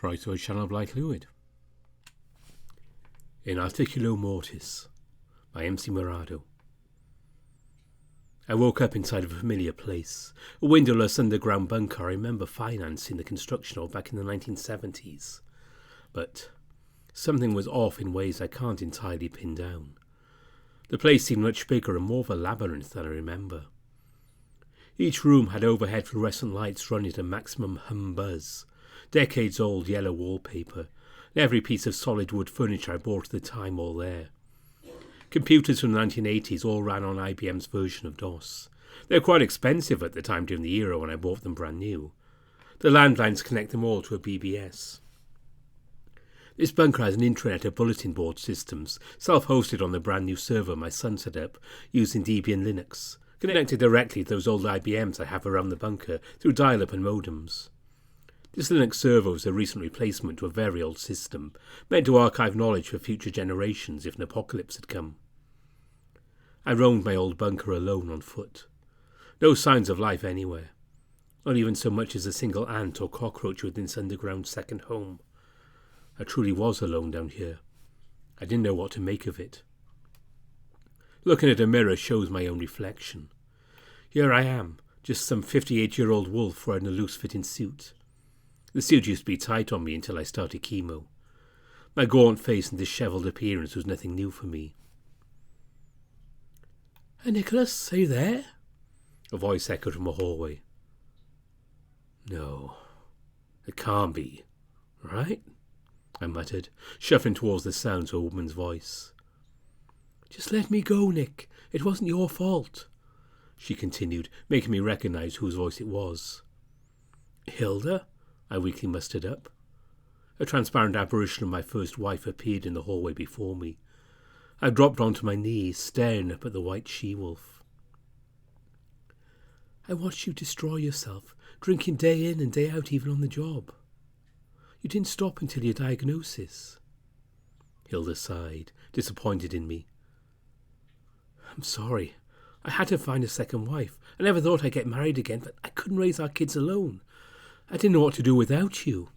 Croeso Sianel Blaid Llwyd. In Articulo Mortis by M C Morrado. I woke up inside of a familiar place, a windowless underground bunker I remember financing the construction of back in the 1970s. But something was off in ways I can't entirely pin down. The place seemed much bigger and more of a labyrinth than I remember. Each room had overhead fluorescent lights running at a maximum hum buzz, decades-old yellow wallpaper, and every piece of solid wood furniture I bought at the time all there. Computers from the 1980s all ran on IBM's version of DOS. They were quite expensive at the time during the era when I bought them brand new. The landlines connect them all to a BBS. This bunker has an intranet of bulletin board systems, self-hosted on the brand new server my son set up using Debian Linux, connected directly to those old IBMs I have around the bunker through dial-up and modems. This Linux server was a recent replacement to a very old system, meant to archive knowledge for future generations if an apocalypse had come. I roamed my old bunker alone on foot. No signs of life anywhere. Not even so much as a single ant or cockroach within this underground second home. I truly was alone down here. I didn't know what to make of it. Looking at a mirror shows my own reflection. Here I am, just some 58-year-old wolf wearing a loose-fitting suit. The suit used to be tight on me until I started chemo. My gaunt face and dishevelled appearance was nothing new for me. "Nicholas, are you there?" a voice echoed from a hallway. "No, it can't be, right?" I muttered, shuffling towards the sound of a woman's voice. "Just let me go, Nick. It wasn't your fault," she continued, making me recognise whose voice it was. "Hilda?" I weakly mustered up. A transparent apparition of my first wife appeared in the hallway before me. I dropped onto my knees, staring up at the white she-wolf. "I watched you destroy yourself, drinking day in and day out even on the job. You didn't stop until your diagnosis." Hilda sighed, disappointed in me. "I'm sorry. I had to find a second wife. I never thought I'd get married again, but I couldn't raise our kids alone. I didn't know what to do without you,"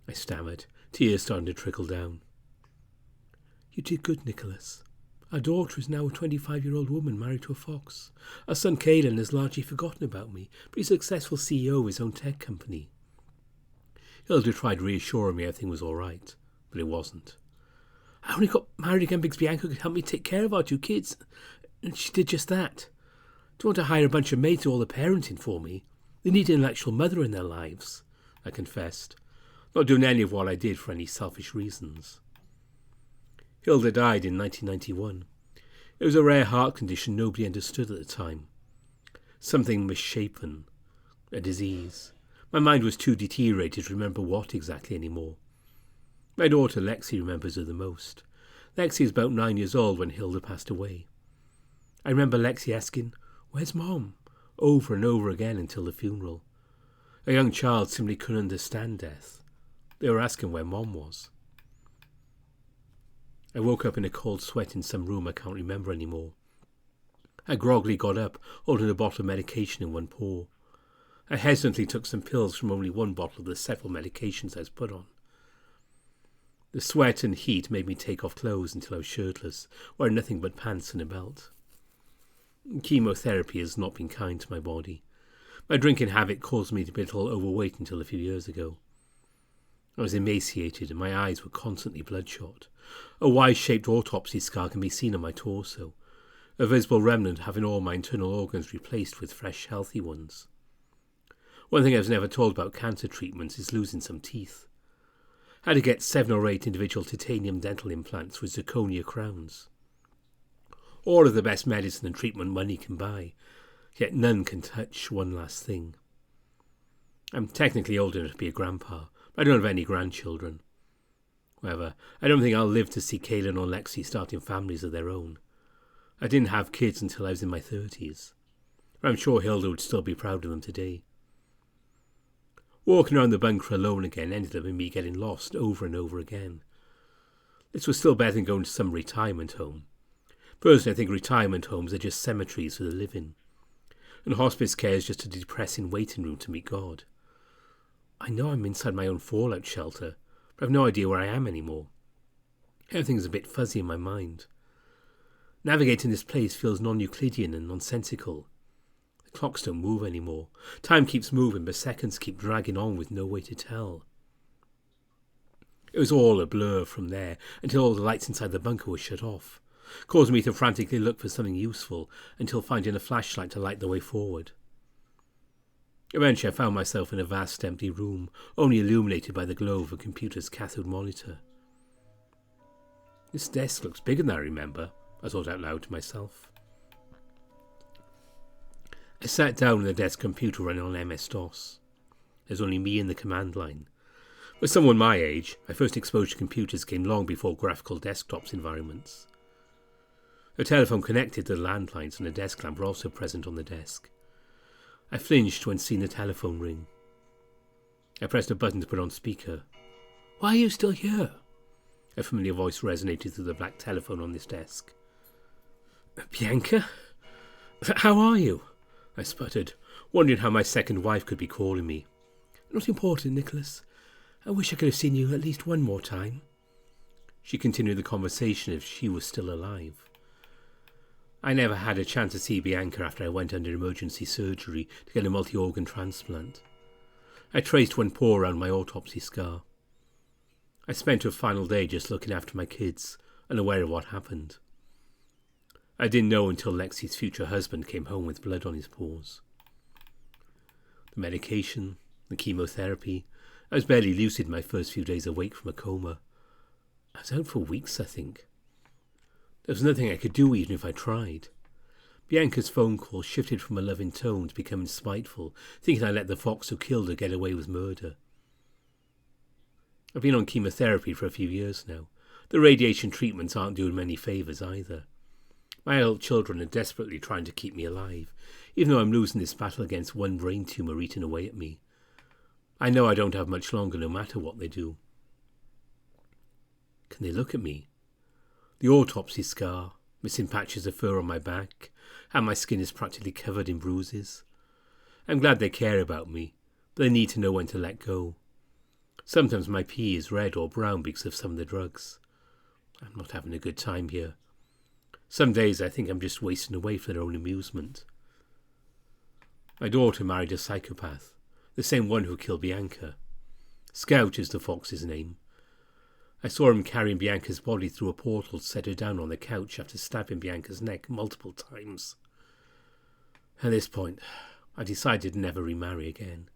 I stammered, tears starting to trickle down. "You did good, Nicholas. Our daughter is now a 25-year-old woman married to a fox. Our son Caelan has largely forgotten about me, but he's a successful CEO of his own tech company." Hilda tried reassuring me everything was all right, but it wasn't. "I only got married again because Bianca could help me take care of our two kids, and she did just that. Don't want to hire a bunch of maids to do all the parenting for me. They need an intellectual mother in their lives," I confessed, not doing any of what I did for any selfish reasons. Hilda died in 1991. It was a rare heart condition nobody understood at the time. Something misshapen. A disease. My mind was too deteriorated to remember what exactly anymore. My daughter Lexi remembers her the most. Lexi was about 9 years old when Hilda passed away. I remember Lexi asking, "Where's Mom?" over and over again until the funeral. A young child simply couldn't understand death. They were asking where Mom was. I woke up in a cold sweat in some room I can't remember anymore. I groggily got up, holding a bottle of medication in one paw. I hesitantly took some pills from only one bottle of the several medications I was put on. The sweat and heat made me take off clothes until I was shirtless, wearing nothing but pants and a belt. Chemotherapy has not been kind to my body. My drinking habit caused me to be a little overweight until a few years ago. I was emaciated and my eyes were constantly bloodshot. A Y-shaped autopsy scar can be seen on my torso, a visible remnant having all my internal organs replaced with fresh, healthy ones. One thing I was never told about cancer treatments is losing some teeth. I had to get 7 or 8 individual titanium dental implants with zirconia crowns. All of the best medicine and treatment money can buy, yet none can touch one last thing. I'm technically old enough to be a grandpa, but I don't have any grandchildren. However, I don't think I'll live to see Caelan or Lexi starting families of their own. I didn't have kids until I was in my 30s. I'm sure Hilda would still be proud of them today. Walking around the bunker alone again ended up in me getting lost over and over again. This was still better than going to some retirement home. Personally, I think retirement homes are just cemeteries for the living, and hospice care is just a depressing waiting room to meet God. I know I'm inside my own fallout shelter, but I've no idea where I am anymore. Everything's a bit fuzzy in my mind. Navigating this place feels non-Euclidean and nonsensical. The clocks don't move anymore. Time keeps moving, but seconds keep dragging on with no way to tell. It was all a blur from there until all the lights inside the bunker were shut off, causing me to frantically look for something useful until finding a flashlight to light the way forward. Eventually I found myself in a vast empty room, only illuminated by the glow of a computer's cathode monitor. This desk looks bigger than I remember, I thought out loud to myself. I sat down at the desk computer running on MS-DOS. There's only me and the command line. For someone my age, my first exposure to computers came long before graphical desktops environments. A telephone connected to the landlines and a desk lamp were also present on the desk. I flinched when seeing the telephone ring. I pressed a button to put on speaker. "Why are you still here?" A familiar voice resonated through the black telephone on this desk. "Bianca? How are you?" I sputtered, wondering how my second wife could be calling me. "Not important, Nicholas. I wish I could have seen you at least one more time." She continued the conversation as if she was still alive. I never had a chance to see Bianca after I went under emergency surgery to get a multi-organ transplant. I traced one paw around my autopsy scar. I spent her final day just looking after my kids, unaware of what happened. I didn't know until Lexi's future husband came home with blood on his paws. The medication, the chemotherapy. I was barely lucid my first few days awake from a coma. I was out for weeks, I think. There was nothing I could do even if I tried. Bianca's phone call shifted from a loving tone to becoming spiteful, thinking I let the fox who killed her get away with murder. I've been on chemotherapy for a few years now. The radiation treatments aren't doing me any favours either. My adult children are desperately trying to keep me alive, even though I'm losing this battle against one brain tumour eating away at me. I know I don't have much longer no matter what they do. Can they look at me? The autopsy scar, missing patches of fur on my back, and my skin is practically covered in bruises. I'm glad they care about me, but they need to know when to let go. Sometimes my pee is red or brown because of some of the drugs. I'm not having a good time here. Some days I think I'm just wasting away for their own amusement. My daughter married a psychopath, the same one who killed Bianca. Scout is the fox's name. I saw him carrying Bianca's body through a portal to set her down on the couch after stabbing Bianca's neck multiple times. At this point, I decided to never remarry again.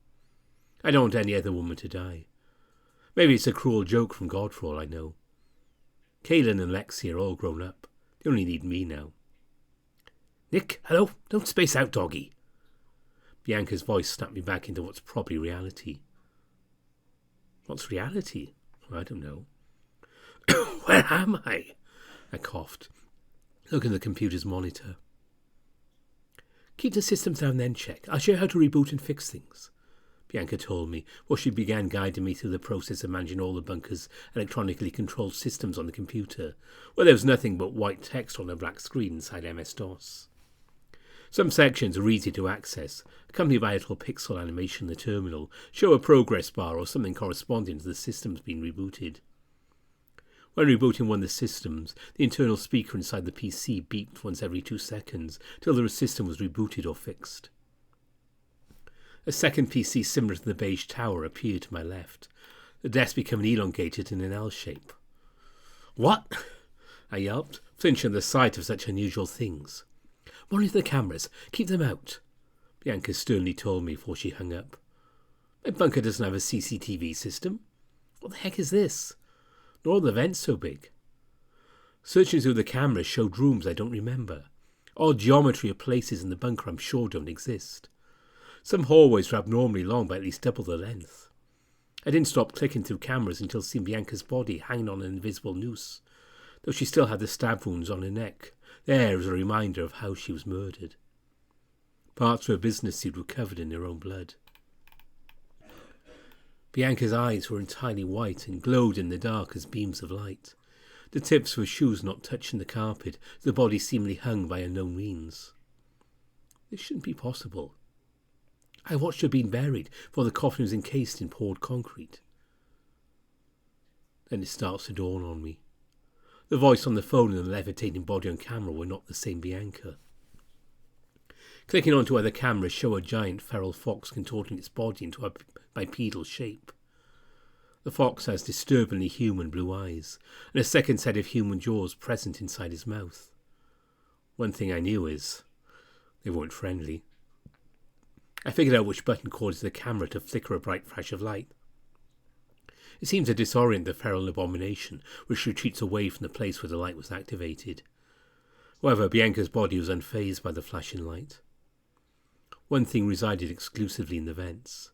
I don't want any other woman to die. Maybe it's a cruel joke from God for all I know. Kaylin and Lexi are all grown up. They only need me now. "Nick, hello? Don't space out, doggy." Bianca's voice snapped me back into what's probably reality. What's reality? I don't know. "Where am I?" I coughed, looking at the computer's monitor. "Keep the systems down then, check. I'll show you how to reboot and fix things," Bianca told me, while she began guiding me through the process of managing all the bunker's electronically controlled systems on the computer, where there was nothing but white text on a black screen inside MS-DOS. Some sections are easy to access, accompanied by a little pixel animation in the terminal, show a progress bar or something corresponding to the systems being rebooted. When rebooting one of the systems, the internal speaker inside the PC beeped once every 2 seconds till the system was rebooted or fixed. A second PC similar to the beige tower appeared to my left, the desk becoming elongated in an L shape. "What?" I yelped, flinching at the sight of such unusual things. "Monitor the cameras. Keep them out," Bianca sternly told me before she hung up. "My bunker doesn't have a CCTV system. What the heck is this? Nor are the vents so big." Searching through the cameras showed rooms I don't remember. Odd geometry of places in the bunker I'm sure don't exist. Some hallways were abnormally long by at least double the length. I didn't stop clicking through cameras until seeing Bianca's body hanging on an invisible noose, though she still had the stab wounds on her neck. There was a reminder of how she was murdered. Parts of her business suit were covered in her own blood. Bianca's eyes were entirely white and glowed in the dark as beams of light. The tips of her shoes not touching the carpet, the body seemingly hung by unknown means. This shouldn't be possible. I watched her being buried, for the coffin was encased in poured concrete. Then it starts to dawn on me. The voice on the phone and the levitating body on camera were not the same Bianca. Clicking onto other cameras show a giant feral fox contorting its body into a bipedal shape. The fox has disturbingly human blue eyes, and a second set of human jaws present inside his mouth. One thing I knew is, they weren't friendly. I figured out which button causes the camera to flicker a bright flash of light. It seemed to disorient the feral abomination, which retreats away from the place where the light was activated. However, Bianca's body was unfazed by the flashing light. One thing resided exclusively in the vents.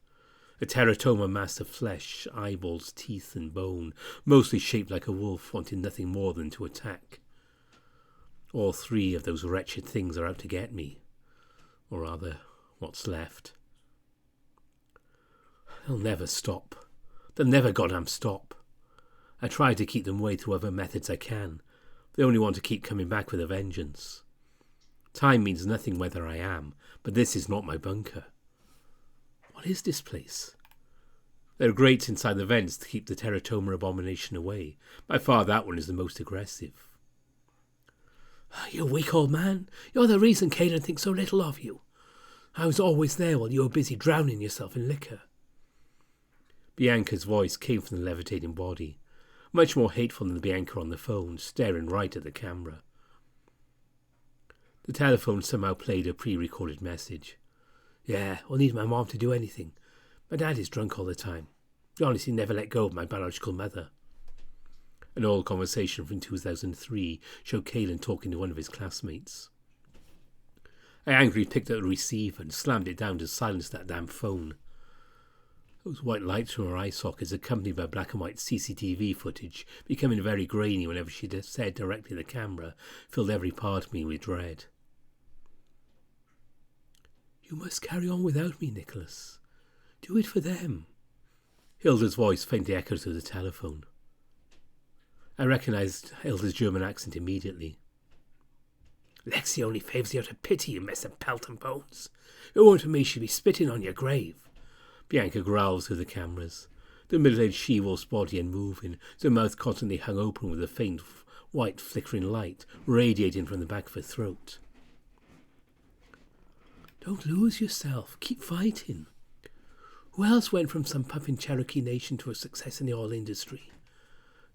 A teratoma mass of flesh, eyeballs, teeth and bone, mostly shaped like a wolf, wanting nothing more than to attack. All three of those wretched things are out to get me. Or rather, what's left. They'll never stop. They'll never goddamn stop. I try to keep them away through other methods I can. They only want to keep coming back with a vengeance. Time means nothing whether I am, but this is not my bunker. What is this place? There are grates inside the vents to keep the teratoma abomination away. By far that one is the most aggressive. You weak old man. You're the reason Caden thinks so little of you. I was always there while you were busy drowning yourself in liquor. Bianca's voice came from the levitating body, much more hateful than Bianca on the phone, staring right at the camera. The telephone somehow played a pre-recorded message. Yeah, we'll need my mom to do anything. My dad is drunk all the time. He honestly never let go of my biological mother. An old conversation from 2003 showed Caelan talking to one of his classmates. I angrily picked up the receiver and slammed it down to silence that damn phone. Those white lights from her eye sockets, accompanied by black and white CCTV footage, becoming very grainy whenever she said directly at the camera, filled every part of me with dread. You must carry on without me, Nicholas. Do it for them. Hilda's voice faintly echoed through the telephone. I recognised Hilda's German accent immediately. Lexi only favours you out of pity, you mess of pelt and bones. If it weren't for me, she'd be spitting on your grave. Bianca growls through the cameras, the middle-aged she-wolf's body unmoving, her mouth constantly hung open with a faint white flickering light radiating from the back of her throat. Don't lose yourself. Keep fighting. Who else went from some pup in Cherokee Nation to a success in the oil industry?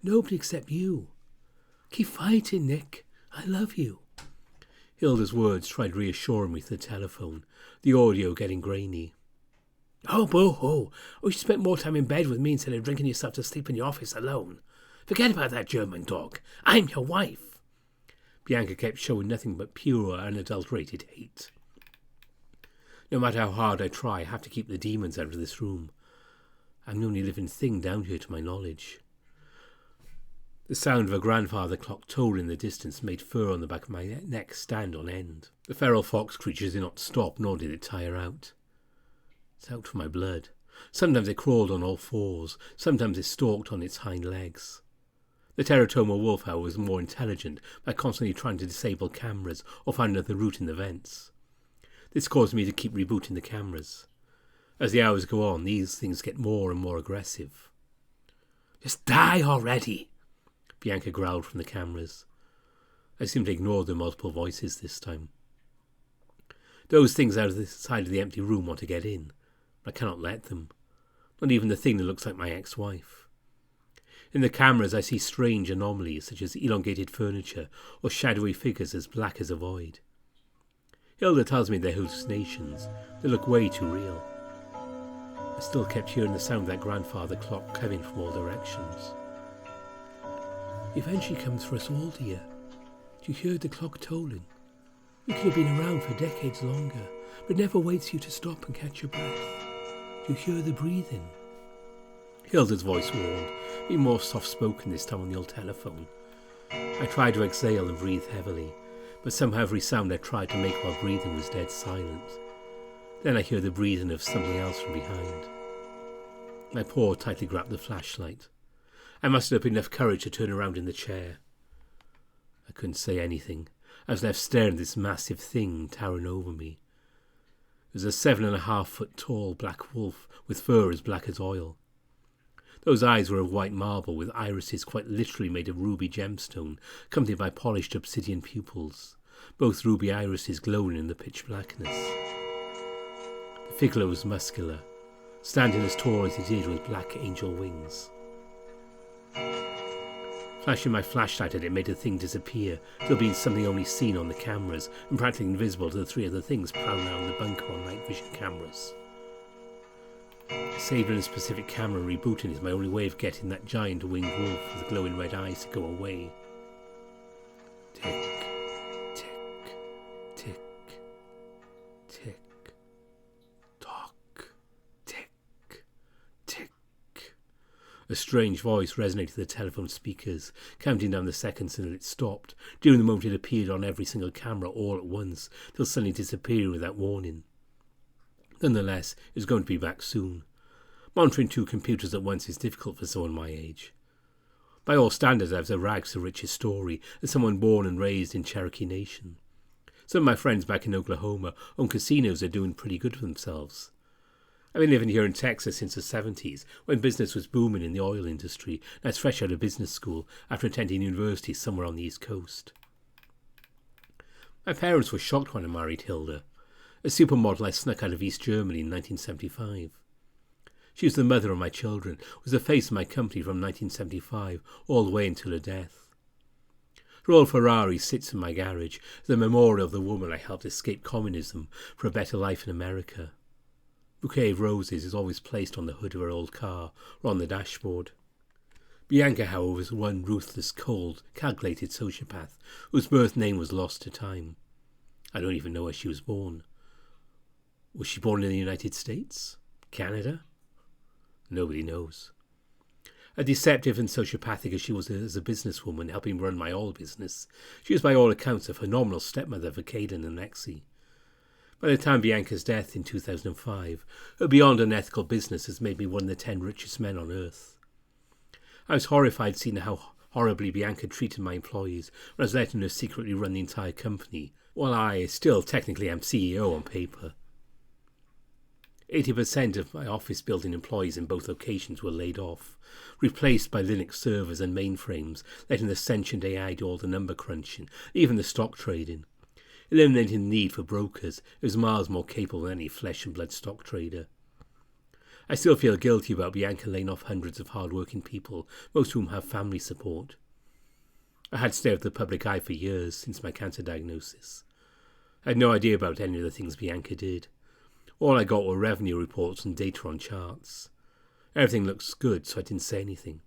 Nobody except you. Keep fighting, Nick. I love you. Hilda's words tried reassuring me through the telephone, the audio getting grainy. Oh, boo-hoo. Oh, you spent more time in bed with me instead of drinking yourself to sleep in your office alone. Forget about that German dog. I'm your wife. Bianca kept showing nothing but pure, unadulterated hate. No matter how hard I try, I have to keep the demons out of this room. I'm the only living thing down here to my knowledge. The sound of a grandfather clock tolling in the distance made fur on the back of my neck stand on end. The feral fox creatures did not stop, nor did it tire out. It's out for my blood. Sometimes it crawled on all fours, sometimes it stalked on its hind legs. The teratoma wolf, however, was more intelligent by constantly trying to disable cameras or find another route in the vents. This caused me to keep rebooting the cameras. As the hours go on, these things get more and more aggressive. Just die already, Bianca growled from the cameras. I simply ignored the multiple voices this time. Those things out of the side of the empty room want to get in, but I cannot let them. Not even the thing that looks like my ex-wife. In the cameras I see strange anomalies such as elongated furniture or shadowy figures as black as a void. Hilda tells me they're hallucinations. They look way too real. I still kept hearing the sound of that grandfather clock coming from all directions. Eventually comes for us all, dear. Do you hear the clock tolling? You could have been around for decades longer, but it never waits for you to stop and catch your breath. Do you hear the breathing? Hilda's voice warned, being more soft-spoken this time on the old telephone. I tried to exhale and breathe heavily, but somehow every sound I tried to make while breathing was dead silent. Then I hear the breathing of something else from behind. My paw tightly grabbed the flashlight. I mustered up enough courage to turn around in the chair. I couldn't say anything. I was left staring at this massive thing towering over me. There's a 7.5-foot tall black wolf with fur as black as oil. Those eyes were of white marble, with irises quite literally made of ruby gemstone, accompanied by polished obsidian pupils, both ruby irises glowing in the pitch blackness. The figure was muscular, standing as tall as it did with black angel wings. Flashing my flashlight at it made the thing disappear, still being something only seen on the cameras, and practically invisible to the three other things prowling around the bunker on night vision cameras. Saving a specific camera and rebooting is my only way of getting that giant winged wolf with glowing red eyes to go away. Tick, tick, tick, tick, tock, tick, tick. A strange voice resonated through the telephone speakers, counting down the seconds until it stopped, during the moment it appeared on every single camera all at once, till suddenly disappearing without warning. Nonetheless, it was going to be back soon. Monitoring 2 computers at once is difficult for someone my age. By all standards, I was a rags to riches story, as someone born and raised in Cherokee Nation. Some of my friends back in Oklahoma own casinos are doing pretty good for themselves. I've been living here in Texas since the 70s, when business was booming in the oil industry, and I was fresh out of business school after attending university somewhere on the East Coast. My parents were shocked when I married Hilda, a supermodel I snuck out of East Germany in 1975. She was the mother of my children, was the face of my company from 1975 all the way until her death. Her old Ferrari sits in my garage as a memorial of the woman I helped escape communism for a better life in America. A bouquet of roses is always placed on the hood of her old car or on the dashboard. Bianca, however, was one ruthless, cold, calculated sociopath whose birth name was lost to time. I don't even know where she was born. Was she born in the United States? Canada? Nobody knows. As deceptive and sociopathic as she was as a businesswoman helping run my oil business, she was by all accounts a phenomenal stepmother for Caden and Lexi. By the time Bianca's death in 2005, her beyond unethical business has made me one of the 10 richest men on earth. I was horrified seeing how horribly Bianca treated my employees when I was letting her secretly run the entire company, while I still technically am CEO on paper. 80% of my office building employees in both locations were laid off, replaced by Linux servers and mainframes, letting the sentient AI do all the number crunching, even the stock trading. Eliminating the need for brokers, it was miles more capable than any flesh and blood stock trader. I still feel guilty about Bianca laying off hundreds of hard-working people, most of whom have family support. I had stayed out of the public eye for years since my cancer diagnosis. I had no idea about any of the things Bianca did. All I got were revenue reports and data on charts. Everything looks good, so I didn't say anything.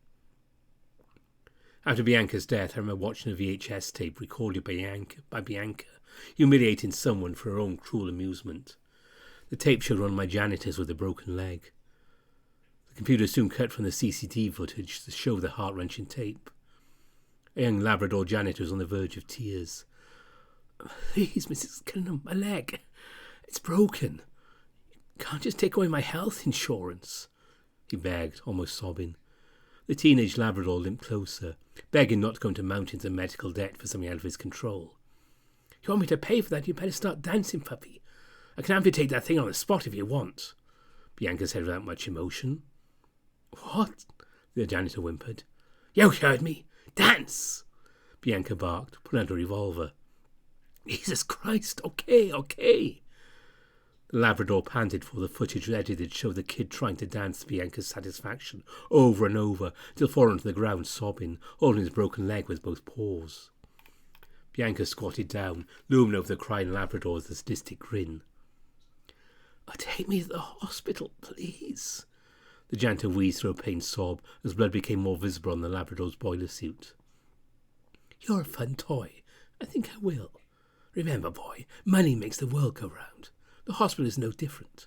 After Bianca's death, I remember watching a VHS tape recorded by Bianca, humiliating someone for her own cruel amusement. The tape showed one of my janitors with a broken leg. The computer soon cut from the CCTV footage to show the heart-wrenching tape. A young Labrador janitor was on the verge of tears. "Please, Mrs. Cunningham, my leg. It's broken. Can't just take away my health insurance," he begged, almost sobbing. The teenage Labrador limped closer, begging not to go into mountains of medical debt for something out of his control. "You want me to pay for that? You better start dancing, puppy. I can amputate that thing on the spot if you want," Bianca said without much emotion. "What?" the janitor whimpered. "You heard me. Dance!" Bianca barked, pulling out a revolver. "Jesus Christ, okay. The Labrador panted for the footage edited showed the kid trying to dance to Bianca's satisfaction over and over till falling to the ground sobbing, holding his broken leg with both paws. Bianca squatted down, looming over the crying Labrador with a sadistic grin. "Take me to the hospital, please." The janitor wheezed through a pained sob as blood became more visible on the Labrador's boiler suit. "You're a fun toy. I think I will. Remember, boy, money makes the world go round. The hospital is no different.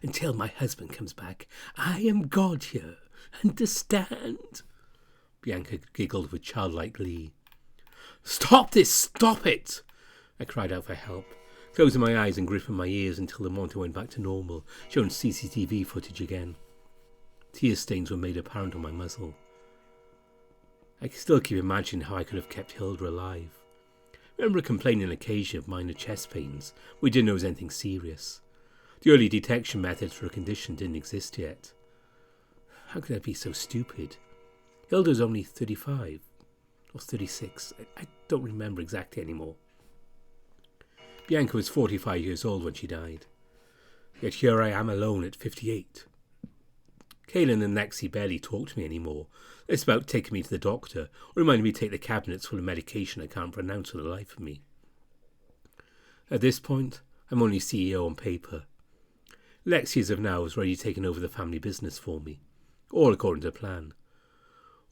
Until my husband comes back, I am God here. Understand?" Bianca giggled with childlike glee. "Stop this! Stop it!" I cried out for help, closing my eyes and gripping my ears until the monitor went back to normal, showing CCTV footage again. Tear stains were made apparent on my muzzle. I can still keep imagining how I could have kept Hilda alive. I remember complaining on occasion of minor chest pains. We didn't know it was anything serious. The early detection methods for a condition didn't exist yet. How could I be so stupid? Hilda's only 35 or 36. I don't remember exactly anymore. Bianca was 45 years old when she died. Yet here I am alone at 58. Kaylin and Lexi barely talk to me anymore. It's about taking me to the doctor, or reminding me to take the cabinets full of medication I can't pronounce for the life of me. At this point, I'm only CEO on paper. Lexi, as of now, has already taken over the family business for me, all according to plan.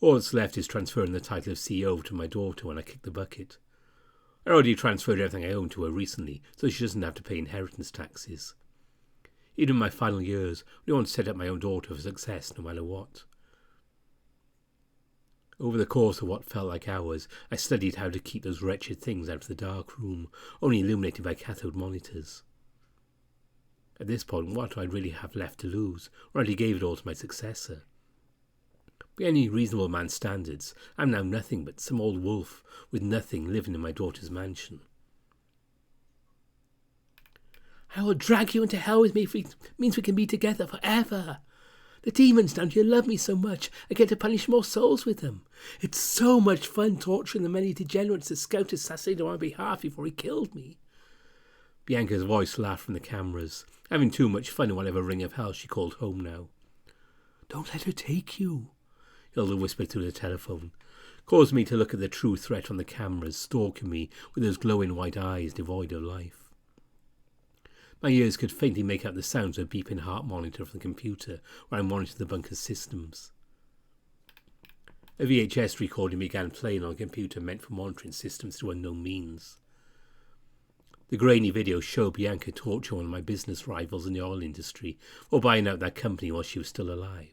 All that's left is transferring the title of CEO to my daughter when I kick the bucket. I already transferred everything I own to her recently, so she doesn't have to pay inheritance taxes. Even in my final years, I want to set up my own daughter for success no matter what. Over the course of what felt like hours, I studied how to keep those wretched things out of the dark room, only illuminated by cathode monitors. At this point, what do I really have left to lose? I already gave it all to my successor. By any reasonable man's standards, I'm now nothing but some old wolf with nothing living in my daughter's mansion. I will drag you into hell with me if it means we can be together forever. The demons down here love me so much, I get to punish more souls with them. It's so much fun torturing the many degenerates that Scout assassinated on my behalf before he killed me. Bianca's voice laughed from the cameras, having too much fun in whatever ring of hell she called home now. Don't let her take you, Hilda whispered through the telephone, causing me to look at the true threat on the cameras, stalking me with those glowing white eyes devoid of life. My ears could faintly make out the sounds of a beeping heart monitor from the computer where I monitored the bunker's systems. A VHS recording began playing on a computer meant for monitoring systems through unknown means. The grainy video showed Bianca torturing one of my business rivals in the oil industry or buying out that company while she was still alive.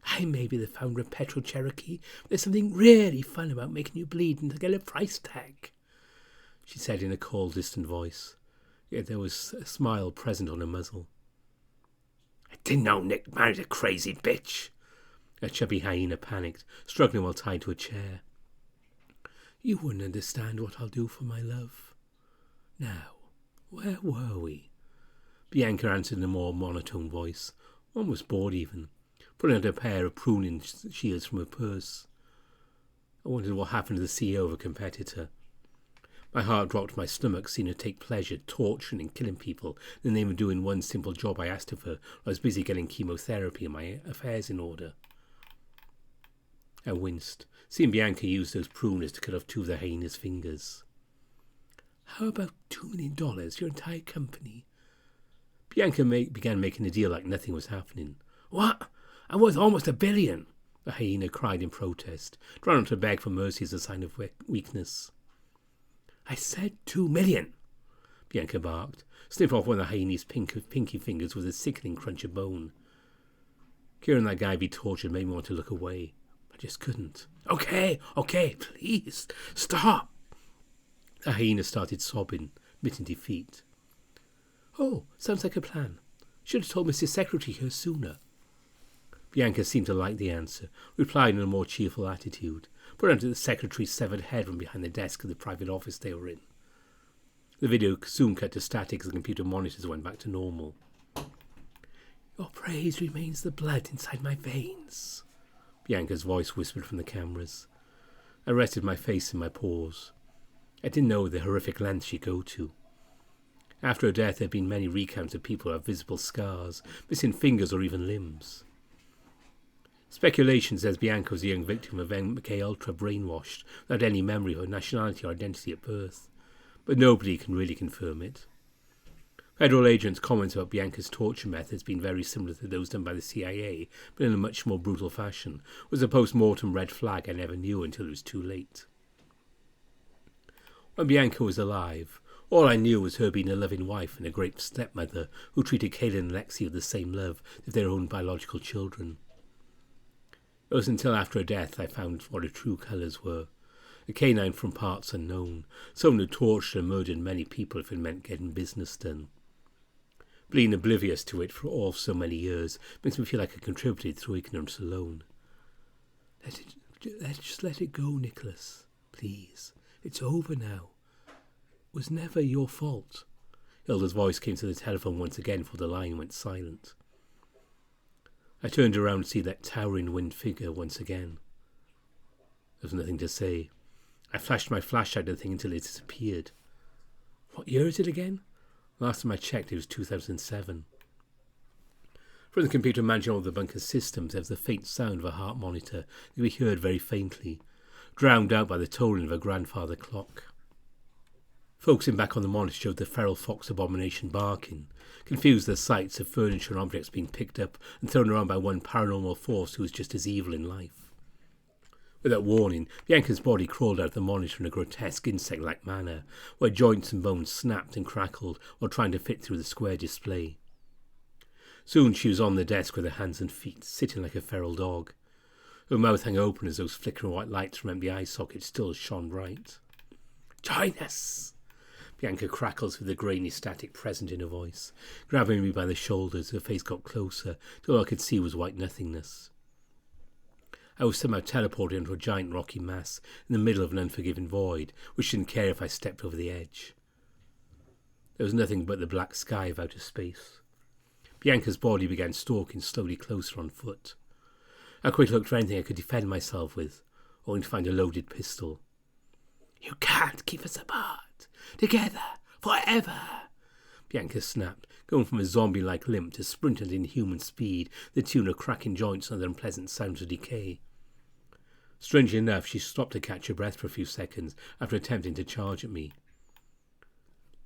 I may be the founder of Petro Cherokee, but there's something really fun about making you bleed and to get a price tag, she said in a cold, distant voice. Yet there was a smile present on her muzzle. I didn't know Nick married a crazy bitch. A chubby hyena panicked, struggling while tied to a chair. You wouldn't understand what I'll do for my love. Now, where were we? Bianca answered in a more monotone voice, almost bored even, pulling out a pair of pruning shears from her purse. I wondered what happened to the CEO of a competitor. My heart dropped to my stomach, seeing her take pleasure torturing and killing people in the name of doing one simple job I asked of her while I was busy getting chemotherapy and my affairs in order. I winced, seeing Bianca use those pruners to cut off two of the hyena's fingers. How about $2 million, your entire company? Bianca began making a deal like nothing was happening. What? I'm worth almost $1 billion, the hyena cried in protest, trying not to beg for mercy as a sign of weakness. I said $2 million, Bianca barked, sniffing off one of the hyena's pinky fingers with a sickening crunch of bone. Hearing that guy be tortured made me want to look away. I just couldn't. Okay, please, stop. The hyena started sobbing, admitting defeat. Oh, sounds like a plan. Should have told Mrs. Secretary here sooner. Bianca seemed to like the answer, replied in a more cheerful attitude, put onto the secretary's severed head from behind the desk of the private office they were in. The video soon cut to static as the computer monitors went back to normal. Your praise remains the blood inside my veins, Bianca's voice whispered from the cameras. I rested my face in my paws. I didn't know the horrific lengths she'd go to. After her death, there had been many recounts of people who have visible scars, missing fingers or even limbs. Speculation says Bianca was a young victim of MK-Ultra brainwashed, without any memory of her nationality or identity at birth, but nobody can really confirm it. Federal agents' comments about Bianca's torture methods being very similar to those done by the CIA, but in a much more brutal fashion, was a post-mortem red flag I never knew until it was too late. When Bianca was alive, all I knew was her being a loving wife and a great stepmother who treated Kaylin and Lexi with the same love as their own biological children. It was until after her death I found what her true colours were. A canine from parts unknown, someone who tortured and murdered many people if it meant getting business done. Being oblivious to it for all so many years makes me feel like I contributed through ignorance alone. Just let it go, Nicholas. Please. It's over now. It was never your fault. Hilda's voice came to the telephone once again before the line went silent. I turned around to see that towering winged figure once again. There was nothing to say. I flashed my flashlight at the thing until it disappeared. What year is it again? Last time I checked, it was 2007. From the computer managing all the bunker's systems, there was the faint sound of a heart monitor that we heard very faintly, drowned out by the tolling of a grandfather clock. Focusing back on the monitor showed the feral fox abomination barking, confused at the sights of furniture and objects being picked up and thrown around by one paranormal force who was just as evil in life. Without warning, Bianca's body crawled out of the monitor in a grotesque insect-like manner, where joints and bones snapped and crackled while trying to fit through the square display. Soon she was on the desk with her hands and feet, sitting like a feral dog. Her mouth hung open as those flickering white lights from empty eye sockets still shone bright. "Join us!" Bianca crackled with the grainy static present in her voice, grabbing me by the shoulders. Her face got closer, till all I could see was white nothingness. I was somehow teleported into a giant rocky mass in the middle of an unforgiving void, which didn't care if I stepped over the edge. There was nothing but the black sky of outer space. Bianca's body began stalking slowly closer on foot. I quickly looked for anything I could defend myself with, only to find a loaded pistol. "You can't keep us apart. Together, forever," Bianca snapped, going from a zombie-like limp to sprint at inhuman speed, the tune of cracking joints and the unpleasant sounds of decay. Strangely enough, she stopped to catch her breath for a few seconds after attempting to charge at me.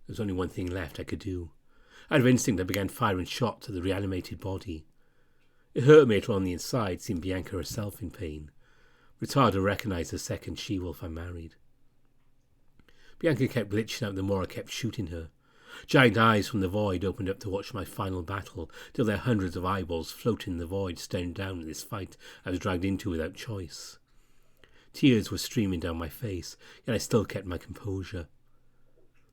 There was only one thing left I could do. Out of instinct, I began firing shots at the reanimated body. It hurt me on the inside, seeing Bianca herself in pain. It's hard to recognise the second she-wolf I married. Bianca kept glitching out the more I kept shooting her. Giant eyes from the void opened up to watch my final battle, till there were hundreds of eyeballs floating in the void, staring down at this fight I was dragged into without choice. Tears were streaming down my face, yet I still kept my composure.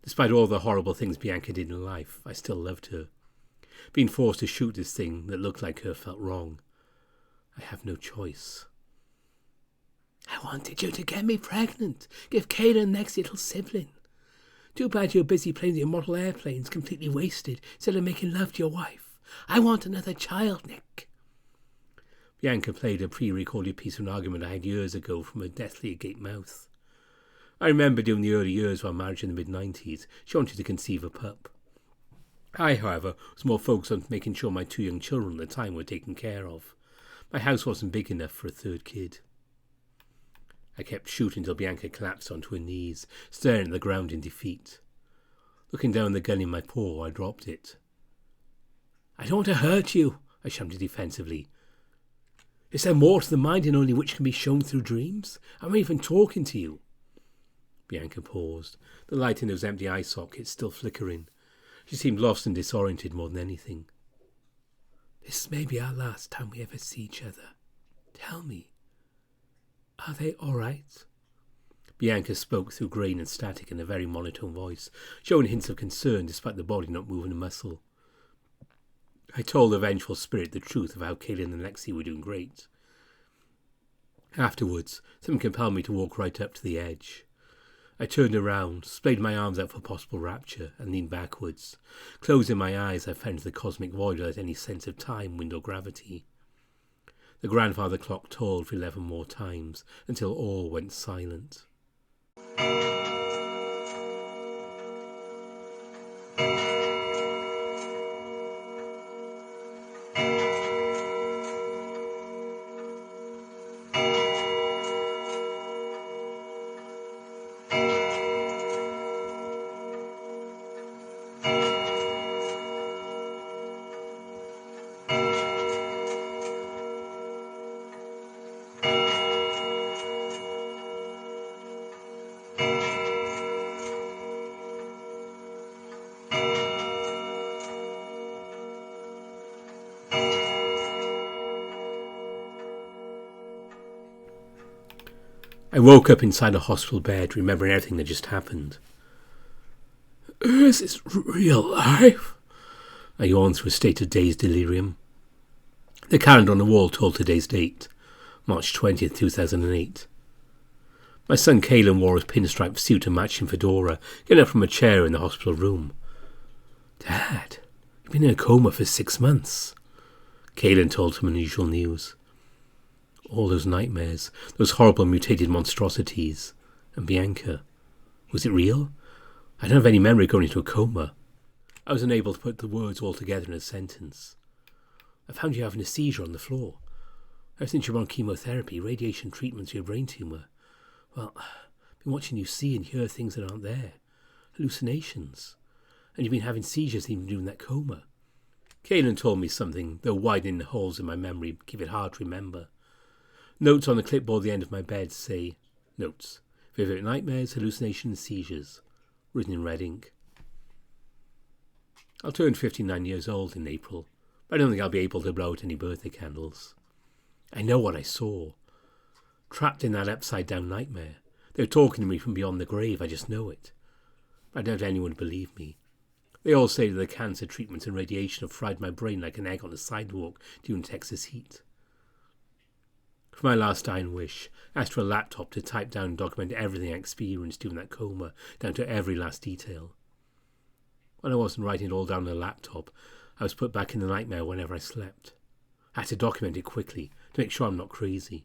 Despite all the horrible things Bianca did in life, I still loved her. Being forced to shoot this thing that looked like her felt wrong. I have no choice. "I wanted you to get me pregnant, give Kayla a next little sibling. Too bad you're busy playing the immortal airplanes, completely wasted, instead of making love to your wife. I want another child, Nick." Bianca played a pre-recorded piece of an argument I had years ago from her deathly agape mouth. I remember during the early years of our marriage in the mid-90s, she wanted to conceive a pup. I, however, was more focused on making sure my 2 young children at the time were taken care of. My house wasn't big enough for a third kid. I kept shooting until Bianca collapsed onto her knees, staring at the ground in defeat. Looking down the gun in my paw, I dropped it. "I don't want to hurt you," I shouted defensively. "Is there more to the mind and only which can be shown through dreams? I'm even talking to you." Bianca paused, the light in those empty eye sockets still flickering. She seemed lost and disoriented more than anything. "This may be our last time we ever see each other. Tell me, are they all right?" Bianca spoke through grain and static in a very monotone voice, showing hints of concern despite the body not moving a muscle. I told the vengeful spirit the truth of how Kaylin and Lexi were doing great. Afterwards, something compelled me to walk right up to the edge. I turned around, splayed my arms out for possible rapture, and leaned backwards. Closing my eyes, I fell into the cosmic void without any sense of time, wind, or gravity. The grandfather clock tolled for 11 more times, until all went silent. I woke up inside a hospital bed, remembering everything that just happened. "Is this real life?" I yawned through a state of dazed delirium. The calendar on the wall told today's date, March 20th, 2008. My son Caelan wore his pinstripe suit and matching fedora, getting up from a chair in the hospital room. Dad, you've been in a coma for 6 months. Caelan told some unusual news. All those nightmares, those horrible mutated monstrosities. And Bianca. Was it real? I don't have any memory of going into a coma. I was unable to put the words all together in a sentence. I found you having a seizure on the floor. Ever since you were on chemotherapy, radiation treatments for your brain tumour. Well, I've been watching you see and hear things that aren't there. Hallucinations. And you've been having seizures even during that coma. Caelan told me something, though widening the holes in my memory keep it hard to remember. Notes on the clipboard at the end of my bed say, Notes. Vivid nightmares, hallucinations, seizures. Written in red ink. I'll turn 59 years old in April, but I don't think I'll be able to blow out any birthday candles. I know what I saw. Trapped in that upside-down nightmare. They were talking to me from beyond the grave, I just know it. I doubt anyone would believe me. They all say that the cancer treatments and radiation have fried my brain like an egg on a sidewalk during Texas heat. For my last dying wish, I asked for a laptop to type down and document everything I experienced during that coma, down to every last detail. When I wasn't writing it all down on a laptop, I was put back in the nightmare whenever I slept. I had to document it quickly to make sure I'm not crazy.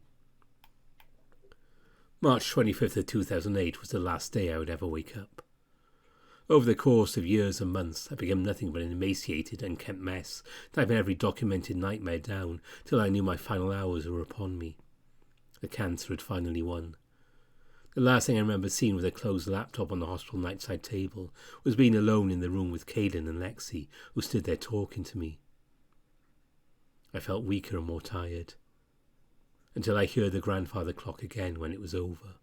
March 25th of 2008 was the last day I would ever wake up. Over the course of years and months, I became nothing but an emaciated, unkempt mess, typing every documented nightmare down till I knew my final hours were upon me. The cancer had finally won. The last thing I remember seeing with a closed laptop on the hospital nightside table was being alone in the room with Caelan and Lexi, who stood there talking to me. I felt weaker and more tired, until I heard the grandfather clock again when it was over.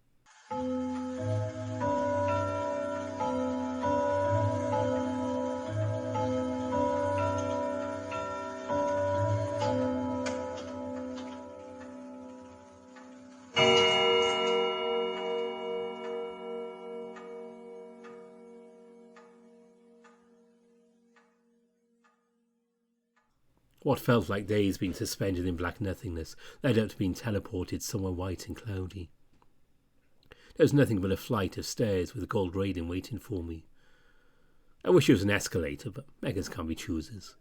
What felt like days being suspended in black nothingness led up to being teleported somewhere white and cloudy. There was nothing but a flight of stairs with a gold railing waiting for me. I wish it was an escalator, but beggars can't be choosers.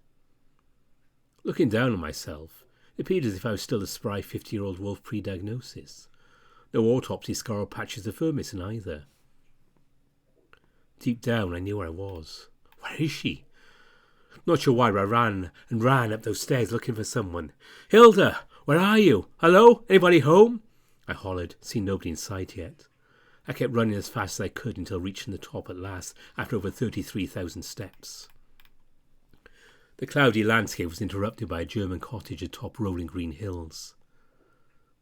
Looking down on myself, it appeared as if I was still a spry 50-year-old wolf pre-diagnosis. No autopsy scar or patches of fur missing either. Deep down I knew where I was. Where is she? Not sure why I ran up those stairs looking for someone. "Hilda, where are you? Hello? Anybody home?" I hollered, seeing nobody in sight yet. I kept running as fast as I could until reaching the top at last, after over 33,000 steps. The cloudy landscape was interrupted by a German cottage atop rolling green hills.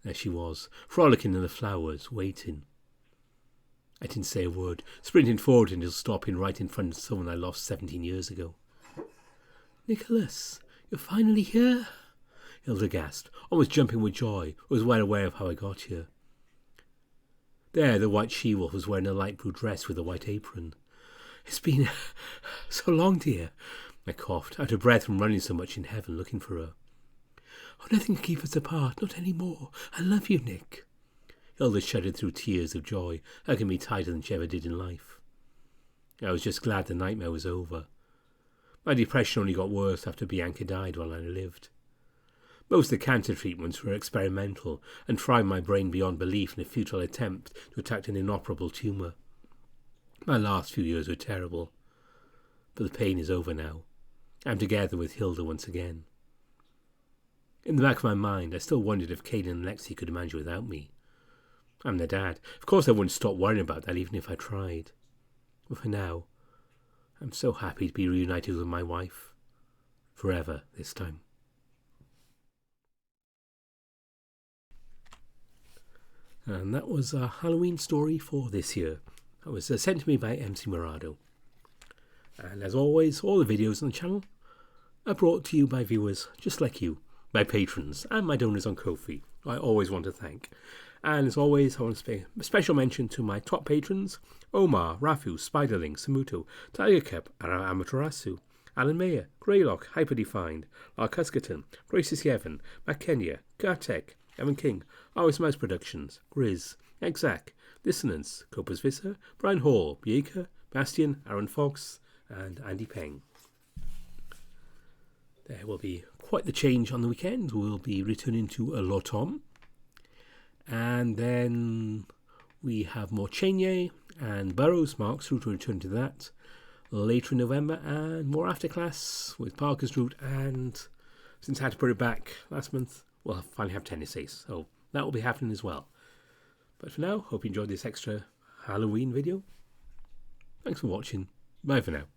There she was, frolicking in the flowers, waiting. I didn't say a word, sprinting forward until stopping right in front of someone I lost 17 years ago. "Nicholas, you're finally here?" Hilda gasped, almost jumping with joy. I was well aware of how I got here. There, the white she-wolf was wearing a light blue dress with a white apron. "It's been so long, dear," I coughed, out of breath from running so much in heaven looking for her. "Oh, nothing can keep us apart, not any more. I love you, Nick." Hilda shuddered through tears of joy, hugging me tighter than she ever did in life. I was just glad the nightmare was over. My depression only got worse after Bianca died while I lived. Most of the cancer treatments were experimental and fried my brain beyond belief in a futile attempt to attack an inoperable tumour. My last few years were terrible, but the pain is over now. I'm together with Hilda once again. In the back of my mind, I still wondered if Caelan and Lexi could manage without me. I'm their dad. Of course I wouldn't stop worrying about that even if I tried. But for now, I'm so happy to be reunited with my wife. Forever this time. And that was a Halloween story for this year. That was sent to me by M C Morrado. And as always, all the videos on the channel are brought to you by viewers just like you, my patrons, and my donors on Ko-fi, who I always want to thank. And as always, I want to pay a special mention to my top patrons: Omar, Rafu, Spiderling, Samuto, Tiger Cup, Amaterasu, Alan Mayer, Greylock, Hyperdefined, Lark Huskerton, Gracious Yevon, Matt Kenya, Gartek, Evan King, RS Mouse Productions, Grizz, Exact, Dissonance, Copus Visser, Brian Hall, Bieker, Bastian, Aaron Fox, and Andy Peng. There will be quite the change on the weekend. We'll be returning to a L'Automne. And then we have more Chenye and Burroughs marks through to return to that later in November, and more Afterclass with Parker's Route. And since I had to put it back last month, we'll finally have Tennessees, so that will be happening as well. But for now, hope you enjoyed this extra Halloween video. Thanks for watching. Bye for now.